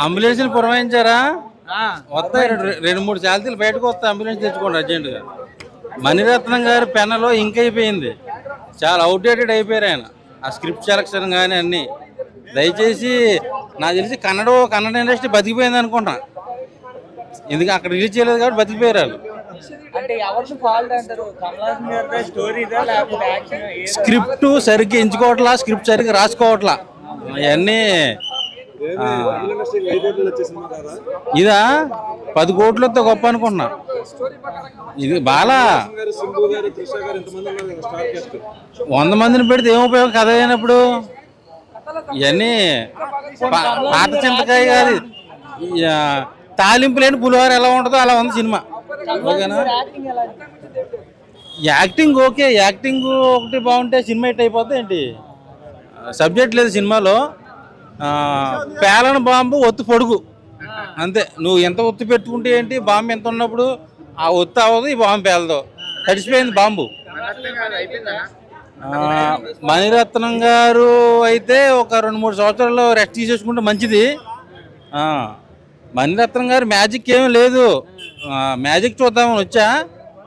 Ambulance పురమాయించారా? వస్తాయి 2-3 చాలతీలు బయటకు వస్తాయి. అంబులెన్స్ తెచ్చుకోండి అర్జెంటుగా. మణిరత్నం గారి పెన్నులో ఇంక్ అయిపోయింది, చాలా అవుట్డేటెడ్ అయిపోయారు ఆయన. ఆ స్క్రిప్ట్ సెలక్షన్ కానీ అన్నీ. దయచేసి నాకు తెలిసి కన్నడ ఇండస్ట్రీ బతికిపోయింది అనుకుంటా. ఎందుకు అక్కడ రిలీజ్ చేయలేదు కాబట్టి బతికిపోయారు వాళ్ళు. స్క్రిప్ట్ సరిగ్గా ఎంచుకోవట్లా, స్క్రిప్ట్ సరిగ్గా రాసుకోవట్లా. అవన్నీ ఇదా 10 కోట్లతో గొప్ప అనుకుంటున్నా. ఇది బాలా 100 మందిని పెడితే ఏం ఉపయోగం కథ అయినప్పుడు. ఇవన్నీ పాత చింతకాయ కాదు, తాలింపు లేని పులిహోర ఎలా ఉంటుందో అలా ఉంది సినిమా. ఓకేనా? యాక్టింగ్ ఓకే, యాక్టింగ్ ఒకటి బాగుంటే సినిమా హిట్ అయిపోతుంది ఏంటి? సబ్జెక్ట్ లేదు సినిమాలో. పేలన బాంబు ఒత్తు పొడుగు అంతే. నువ్వు ఎంత ఒత్తు పెట్టుకుంటే ఏంటి, బాంబు ఎంత ఉన్నప్పుడు ఆ ఒత్తు అవ్వదు, ఈ బాంబు పేలదు, తడిసిపోయింది బాంబు. మణిరత్నం గారు అయితే ఒక 2-3 సంవత్సరాలు రెస్ట్ తీసేసుకుంటే మంచిది. మణిరత్నం గారు మ్యాజిక్ ఏమీ లేదు. మ్యాజిక్ చూద్దామని వచ్చా,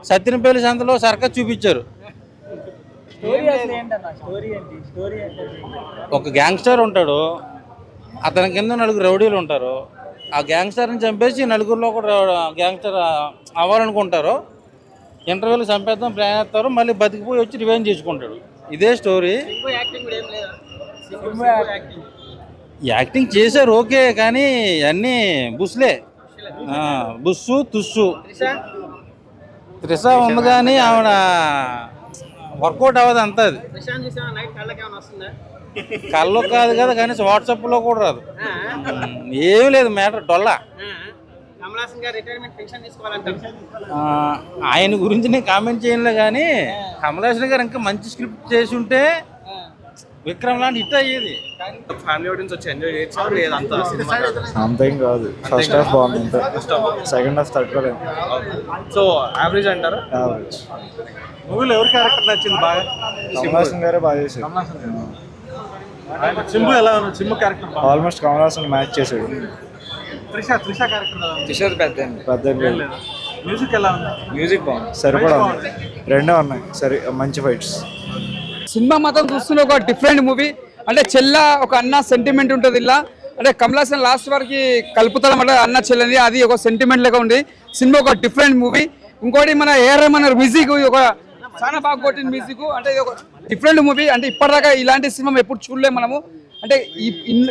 సత్యనపల్లి సంతలో సర్కస్ చూపించారు. ఒక గ్యాంగ్స్టర్ ఉంటాడు, అతని కింద 4 రౌడీలు ఉంటారు. ఆ గ్యాంగ్స్టర్ని చంపేసి 4గురిలో కూడా గ్యాంగ్స్టర్ అవ్వాలనుకుంటారు. ఇంటర్వ్యూలు చంపేద్దాం ప్లాన్ చేస్తారు, మళ్ళీ బతికిపోయి వచ్చి రివెంజ్ చేసుకుంటాడు. ఇదే స్టోరీ. యాక్టింగ్ చేశారు ఓకే, కానీ అన్నీ బుస్లే. బుస్సు తుస్సు. త్రిష ఉంది కానీ ఆవిడ వర్కౌట్ అవ్వదు అంతా. అది కళ్ళు కాదు కదా, కనీసం వాట్సాప్లో కూడా రాదు. ఏమీ లేదు, మ్యాటర్ డొల్లా. ఆయన గురించి నేను కామెంట్ చేయలే, కానీ కమల్ హాసన్ గారు ఇంకా మంచి స్క్రిప్ట్ చేసి ఉంటే విక్రమ్ లాంటి హిట్ అయ్యేది. ఫ్యామిలీ ఆడియన్స్ వచ్చి ఎంజాయ్ చేయొచ్చు లేదంతా సినిమా అంతేం కాదు. ఫస్ట్ హాఫ్ బాగుంది, సెకండ్ హాఫ్ తట్టుకోలేదు. సో యావరేజ్ అంటారా? యావరేజ్. మూవీలో ఎవరి క్యారెక్టర్ నచ్చింది బాగా? కమల్ హాసన్ గారే బాగా చేశారు. సింబు ఎలా ఉంది? Simbu character almost Kamal Haasan match చేశాడు. త్రిష క్యారెక్టర్ పెద్ద మ్యూజిక్ ఎలా ఉంది? మ్యూజిక్ బాగుంది, సరిపడా ఉంది. రెండో ఉన్నాయి సరే, మంచి ఫైట్స్. సినిమా మాత్రం చూస్తున్న ఒక డిఫరెంట్ మూవీ. అంటే చెల్ల ఒక అన్న సెంటిమెంట్ ఉంటుంది ఇలా. అంటే కమల్ హాసన్ లాస్ట్ వరకు కలుపుతాం అంటే అన్న చెల్లని, అది ఒక సెంటిమెంట్ లాగా ఉంది. సినిమా ఒక డిఫరెంట్ మూవీ. ఇంకోటి మన ఏఆర్ రెహమాన్ మ్యూజిక్ ఒక చాలా బాగా కొట్టిన మ్యూజిక్. అంటే ఇది ఒక డిఫరెంట్ మూవీ. అంటే ఇప్పటిదాకా ఇలాంటి సినిమా ఎప్పుడు చూడలేము మనము. అంటే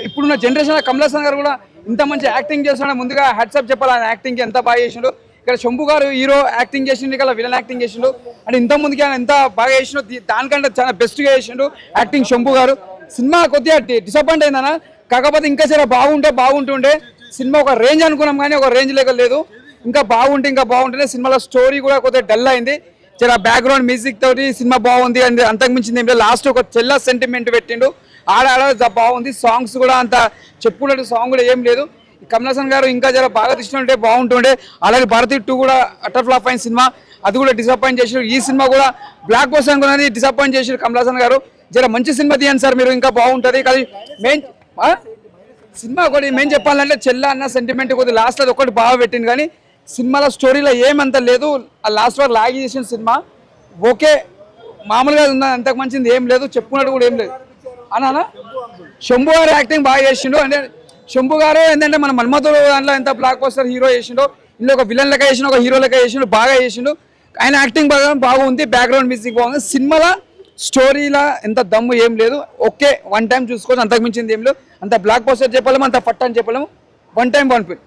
ఇప్పుడున్న జనరేషన్ కమల్ హాసన్ గారు కూడా ఇంత మంచి యాక్టింగ్ చేస్తున్నాడు. ముందుగా హ్యాట్సాప్ చెప్పాలి, ఆయన యాక్టింగ్కి ఎంత బాగా చేసిండు. ఇక్కడ శంభు గారు హీరో యాక్టింగ్ చేసిండు, ఇక్కడ విలన్ యాక్టింగ్ చేసిండు. అంటే ఇంత ముందుకి ఆయన ఎంత బాగా చేసిండు, దానికంటే చాలా బెస్ట్గా చేసిండు యాక్టింగ్ శంభు గారు. సినిమా కొద్దిగా డిసప్పాయింట్ అయిందన్న, కాకపోతే ఇంకా చాలా బాగుంటుండే. సినిమా ఒక రేంజ్ అనుకున్నాం కానీ ఒక రేంజ్ లేక లేదు. ఇంకా బాగుంటుండే. సినిమాలో స్టోరీ కూడా కొద్దిగా డల్ అయింది. చాలా బ్యాక్గ్రౌండ్ మ్యూజిక్ తోటి సినిమా బాగుంది. అండ్ అంతకుమించింది ఏం లేదు. లాస్ట్ ఒక చెల్ల సెంటిమెంట్ పెట్టిండు, ఆడ బాగుంది. సాంగ్స్ కూడా అంత చెప్పుకున్నట్టు సాంగ్ కూడా ఏం లేదు. కమల్ హాసన్ గారు ఇంకా జర బాగా తీసుకుంటే బాగుంటుండే. అలాగే భారతి 2 కూడా అటర్ ఫ్లాప్ అయిన సినిమా, అది కూడా డిసప్పాయింట్ చేసారు. ఈ సినిమా కూడా బ్లాక్ బస్టర్ అనుకున్నది డిసప్పాయింట్ చేసారు కమల్ హాసన్ గారు. జర మంచి సినిమా తీయండి సార్ మీరు, ఇంకా బాగుంటుంది. కానీ మెయిన్ సినిమా ఒకటి మెయిన్ చెప్పాలంటే చెల్ల అన్న సెంటిమెంట్ కొద్దిగా లాస్ట్ అది ఒకటి బాగా పెట్టింది, కానీ సినిమాలో స్టోరీలో ఏమంత లేదు. ఆ లాస్ట్ వరకు లాగి చేసిన సినిమా ఓకే, మామూలుగా ఉందా, అంతకు మంచిది ఏం లేదు, చెప్పుకున్నట్టు కూడా ఏం లేదు అన్నా. శంభు గారు యాక్టింగ్ బాగా చేసిండు. అంటే శంభు గారు ఏంటంటే మన మన్మధుడు దాంట్లో ఎంత బ్లాక్ బస్టర్ హీరో చేసిండో, ఇందులో ఒక విలన్ లెక్క చేసిండు, ఒక హీరో లెక్క చేసిండు, బాగా చేసిండు. ఆయన యాక్టింగ్ బాగుంది, బ్యాక్గ్రౌండ్ మ్యూజిక్ బాగుంది. సినిమాలో స్టోరీలా ఎంత దమ్ము ఏం లేదు, ఓకే 1 టైం చూసుకోవచ్చు, అంతకు మించింది ఏం లేదు. అంత బ్లాక్ బస్టర్ చెప్పలేము, అంత ఫట్ అని చెప్పలేము. 1 టైం బాగుంటుంది.